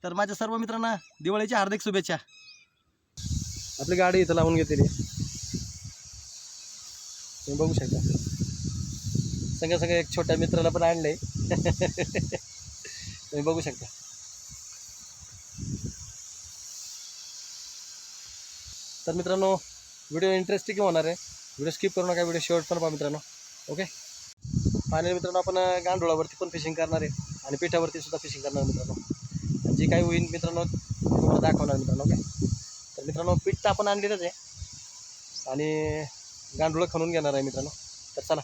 तर माझ्या सर्व मित्रांना दिवाळीच्या हार्दिक शुभेच्छा. आपली गाडी इथं लावून घेतलेली तुम्ही बघू शकता. सगळं सगळं एक छोट्या मित्राला पण आणलंय तुम्ही बघू शकता. तर मित्रांनो व्हिडिओ इंटरेस्टिंग होणार आहे, व्हिडिओ स्किप करू नका, व्हिडिओ शेवट पण पहा मित्रांनो. ओके, फायनली मित्रांनो आपण गांडोळावरती पण फिशिंग करणार आहे आणि पिठावरती सुद्धा फिशिंग करणार मित्रांनो. जे काही होईल मित्रांनो तुम्हाला दाखवणार मित्रांनो. ओके, तर मित्रांनो पीठ तर आपण आणलेलंच आहे आणि गांडोळं खणून घेणार आहे मित्रांनो. तर चला.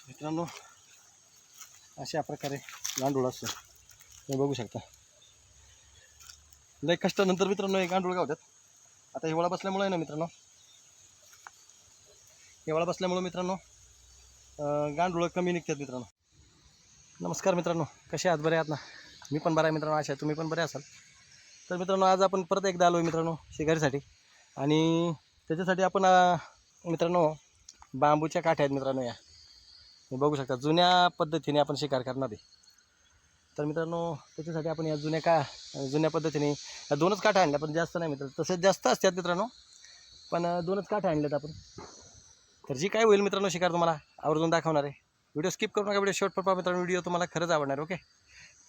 मित्रांनो अशा प्रकारे गांडूळ असतो तुम्ही बघू शकता. लय कष्टानंतर मित्रांनो हे गांडूळ गावतात. आता हिवाळा बसल्यामुळे आहे ना मित्रांनो, हिवाळा बसल्यामुळे मित्रांनो गांडूळ कमी निघतात मित्रांनो. नमस्कार मित्रांनो, कसे आहात? बरे आहात ना? मी पण बरा आहे मित्रांनो, आशा तुम्ही पण बरे असाल. तर मित्रांनो आज आपण परत एकदा आलो आहे मित्रांनो शिकारीसाठी आणि त्याच्यासाठी आपण मित्रांनो बांबूच्या काठ्या आहेत मित्रांनो. या तुम्ही बघू शकता जुन्या पद्धतीने आपण शिकार करणार आहे. तर मित्रांनो त्याच्यासाठी आपण या जुन्या पद्धतीने या 2च काठ्या आणल्या, पण जास्त नाही मित्रांनो, तसेच जास्त असतात मित्रांनो, पण 2च काठ्या आणल्यात आपण. तर जी काय होईल मित्रांनो शिकार तुम्हाला आवर्जून दाखवणार आहे. व्हिडिओ स्किप करू नका, व्हिडिओ शेवट पण पहा मित्रांनो, व्हिडिओ तुम्हाला खरंच आवडणार. ओके,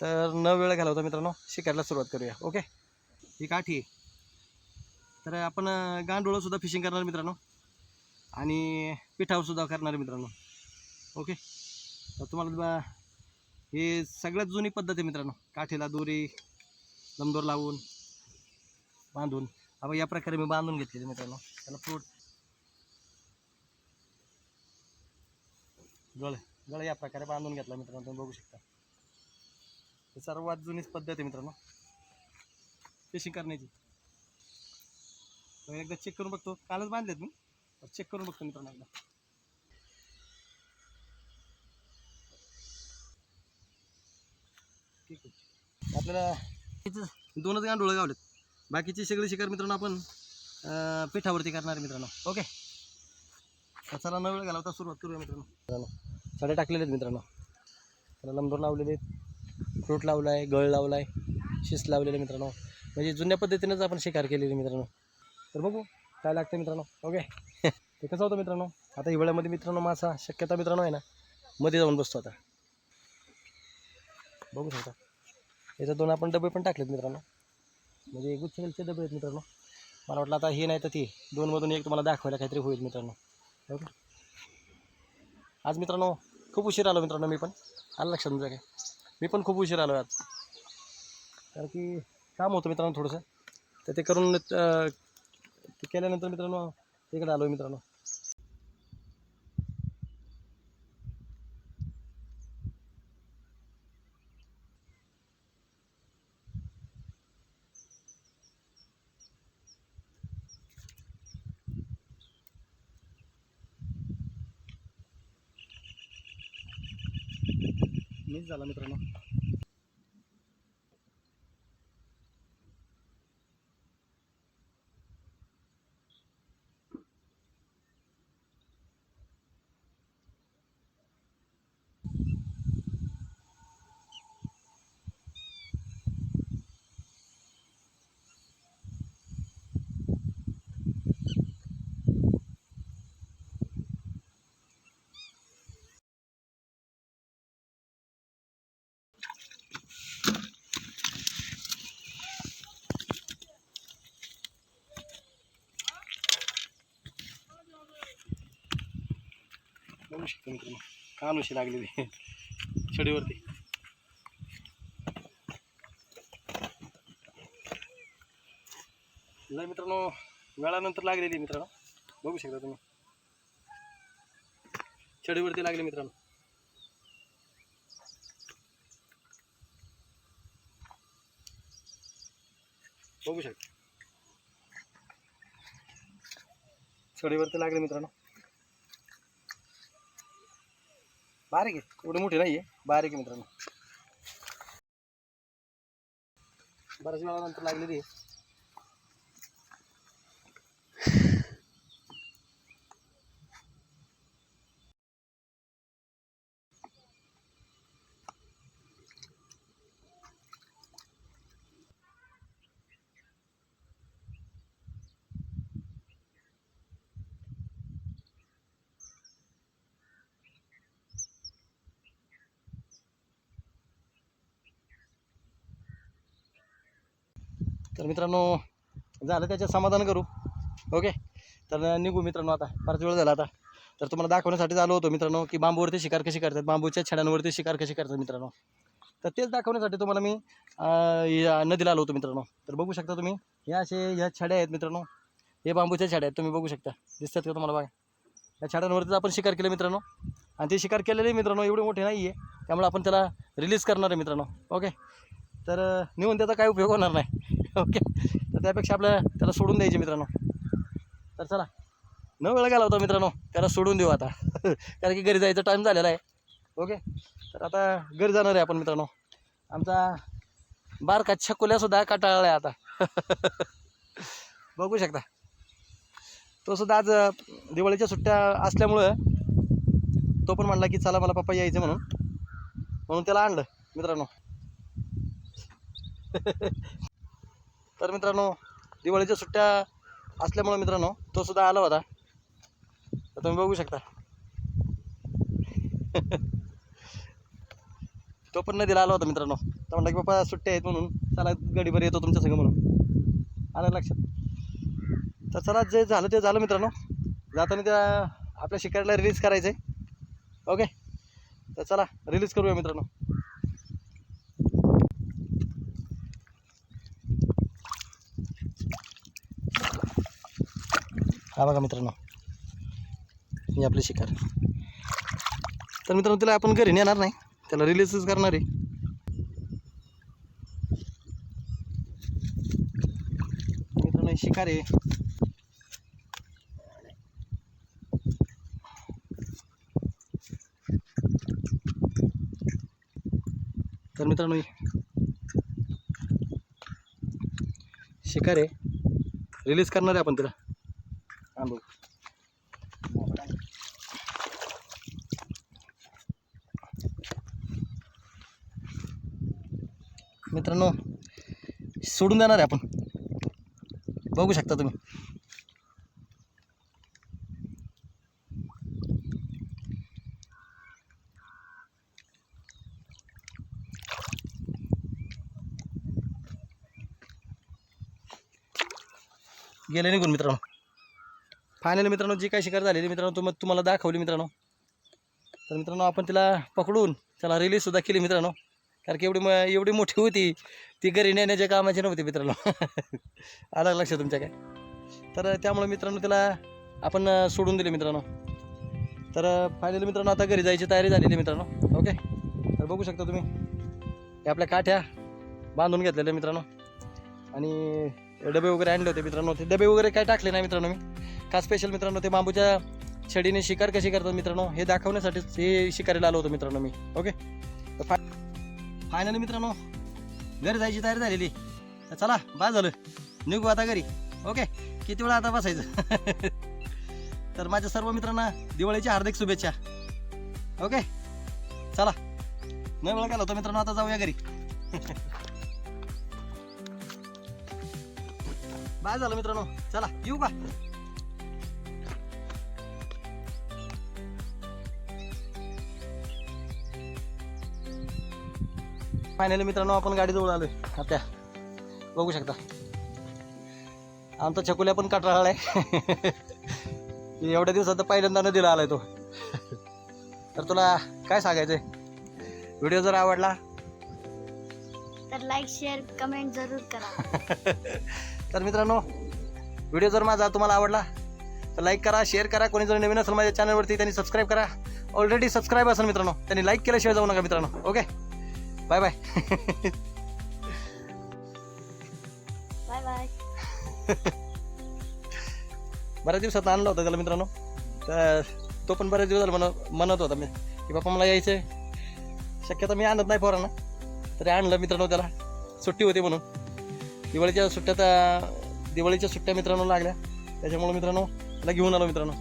तर न वेळ घालवता मित्रांनो शिकारला सुरुवात करूया. ओके, ही काठी आहे. तर आपण गांडोळंसुद्धा फिशिंग करणार मित्रांनो आणि पिठावरसुद्धा करणार मित्रांनो. ओके, तर तुम्हाला हे सगळ्यात जुनी पद्धत आहे मित्रांनो. काठीला दोरी लंबदोर लावून बांधून आपण या प्रकारे मी बांधून घेतलेले मित्रांनो. त्याला फ्रूट गळ या प्रकारे बांधून घेतला मित्रांनो, तुम्ही बघू शकता. ही सर्वात जुनीच पद्धत आहे मित्रांनो फिशिंग करण्याची. एकदा चेक करून बघतो, कालच बांधलेत मी, चेक करून बघतो मित्रांनो एकदा. ठीक आहे, आपल्याला 2च गांडोळं गावलेत, बाकीची सगळी शिकार मित्रांनो आपण पिठावरती करणार मित्रांनो. ओके, तर चला न वेळ घालवता सुरुवात करूया मित्रांनो. सडे टाकलेले आहेत मित्रांनो, त्याला लंबदोर लावलेले आहेत, फ्रूट लावला आहे, गळ लावला आहे, शिस्त लावलेले मित्रांनो. म्हणजे जुन्या पद्धतीनेच आपण शिकार केलेली मित्रांनो. तर बघू काय लागतं मित्रांनो. ओके ते कसं होतं मित्रांनो, आता हिवाळ्यामध्ये मित्रांनो मासा शक्यता मित्रांनो आहे ना मध्ये जाऊन बसतो. आता बघू शकता याच्यात 2 आपण डबे पण टाकलेत मित्रांनो, म्हणजे गुच्छेलचे डबे आहेत मित्रांनो. मला वाटलं आता हे नाही तर ते 2मधून एक तुम्हाला दाखवायला काहीतरी होईल मित्रांनो. ओके, आज मित्रांनो खूप उशीर आलो मित्रांनो. मी पण आलं लक्षात तुमच्या काय, मी पण खूप उशीर आलो आज, कारण की काम होतं मित्रांनो थोडंसं. तर ते करून ते केल्यानंतर मित्रांनो इकडे आलो मित्रांनो. मीच झाला मित्रांनो. बघू शकतो मित्रांनो कानोशी लागलेली छडीवरती. लय मित्रांनो वेळानंतर लागलेली मित्रांनो, बघू शकता तुम्ही छडीवरती लागले मित्रांनो. बघू शकता छडीवरती लागले मित्रांनो. बारीक आहे, एवढी मोठी नाही आहे, बारीक आहे मित्रांनो. बऱ्याच वेळानंतर लागलेली आहे. तर मित्रांनो झालं त्याच्यात समाधान करू. ओके, तर निघू मित्रांनो. आता फारच वेळ झाला आता. तर तुम्हाला दाखवण्यासाठी आलो होतो मित्रांनो की बांबूवरती शिकार कशी करतात, बांबूच्या छड्यांवरती शिकार कशी करतात मित्रांनो. तर तेच दाखवण्यासाठी तुम्हाला मी या नदीला आलो होतो मित्रांनो. तर बघू शकता तुम्ही, ह्या छड्या आहेत मित्रांनो. हे बांबूच्या छड्या आहेत, तुम्ही बघू शकता, दिसतात का तुम्हाला बघा. या छड्यांवरतीच आपण शिकार केलं मित्रांनो. आणि ते शिकार केलेले मित्रांनो एवढे मोठे नाही आहे, त्यामुळे आपण त्याला रिलीज करणार आहे मित्रांनो. ओके, तर नेऊन त्याचा काही उपयोग होणार नाही. ओके, तर त्यापेक्षा आपल्याला त्याला सोडून द्यायचे मित्रांनो. तर चला, न वेळ गेला होता मित्रांनो, त्याला सोडून देऊ आता. कारण की घरी जायचा टाईम झालेला आहे. ओके, तर आता घरी जाणार आहे आपण मित्रांनो. आमचा बारका छकुल्यासुद्धा कंटाळला आहे आता. बघू शकता, तो सुद्धा आज दिवाळीच्या सुट्ट्या असल्यामुळं तो पण म्हणला की चला मला पप्पा यायचं म्हणून त्याला आणलं मित्रांनो. तर मित्रांनो दिवाळीच्या सुट्ट्या असल्यामुळं मित्रांनो तो सुद्धा आला होता. तर तुम्ही बघू शकता. तो पण नदीला आला होता मित्रांनो. तर म्हणला की पप्पा सुट्ट्या आहेत म्हणून चला गाडीवर येतो तुमच्या संग म्हणून. आलं लक्षात. तर चला, जे झालं ते झालं मित्रांनो. जाताना त्या आपल्या शिकारीला रिलीज करायचं आहे. ओके, तर चला रिलीज करूया मित्रांनो. हा बघा मित्रांनो, ही आपली शिकार. तर मित्रांनो तिला आपण घरी नेणार नाही, त्याला रिलीजच करणार आहे. मित्रांनो ही शिकार आहे. तर मित्रांनो शिकार आहे, रिलीज करणार आहे आपण तिला. हां बघू मित्रांनो, सोडून देणार आहे आपण. बघू शकता तुम्ही. गेले निघून मित्रांनो. फायनली मित्रांनो जी काही शिकार झालेली मित्रांनो तुम्हाला दाखवली मित्रांनो. तर मित्रांनो आपण तिला पकडून त्याला रिलीजसुद्धा केली मित्रांनो. कारण की एवढी मोठी होती ती, घरी नेण्याच्या कामाची नव्हती मित्रांनो. आलं लक्षात तुमच्या काय. तर त्यामुळे मित्रांनो तिला आपण सोडून दिले मित्रांनो. तर फायनली मित्रांनो आता घरी जायची तयारी झालेली मित्रांनो. ओके, तर बघू शकता तुम्ही, हे आपल्या काठ्या बांधून घेतलेल्या मित्रांनो. आणि डबे वगैरे आणले होते मित्रांनो. ते डबे वगैरे काय टाकले नाही मित्रांनो मी. का स्पेशल मित्रांनो ते बांबूच्या छडीने शिकार कशी करतात मित्रांनो हे दाखवण्यासाठीच हे शिकारीला आलो होतो मित्रांनो मी. ओके, तर फायनली मित्रांनो घरी जायची तयारी झालेली. तर चला बस झालं, निघू आता घरी. ओके, किती वेळा आता बसायचं. तर माझ्या सर्व मित्रांना दिवाळीच्या हार्दिक शुभेच्छा. ओके, चला न वेळ गेला होता मित्रांनो, आता जाऊया घरी. बाय झालं मित्रांनो, चला येऊ का. फायनली मित्रांनो आपण गाडीजवळ आलोय. आता बघू शकता आमचा छकुल्या पण कंटाळला आहे. एवढ्या दिवसात पहिल्यांदा नदीला आलाय तो. तर तुला काय सांगायचंय, व्हिडिओ जर आवडला तर लाईक शेअर कमेंट जरूर करा. तर मित्रांनो व्हिडिओ जर माझा तुम्हाला आवडला तर लाईक करा, शेअर करा. कोणी जर नवीन असेल माझ्या चॅनलवरती त्यांनी सबस्क्राईब करा. ऑलरेडी सबस्क्राईब असेल मित्रांनो त्यांनी लाईक केल्याशिवाय जाऊ नका मित्रांनो. Okay, bye bye. Bye bye. बऱ्याच दिवसात आणलं होतं त्याला मित्रांनो. तर तो पण बऱ्याच दिवस झाला म्हणत होता मी की बाप्पा मला यायचं आहे. शक्यता मी आणत नाही पोरांना, तरी आणलं मित्रांनो. त्याला सुट्टी होती म्हणून, दिवाळीच्या सुट्ट्या मित्रांनो लागल्या, त्याच्यामुळे मित्रांनो त्याला घेऊन आलो मित्रांनो.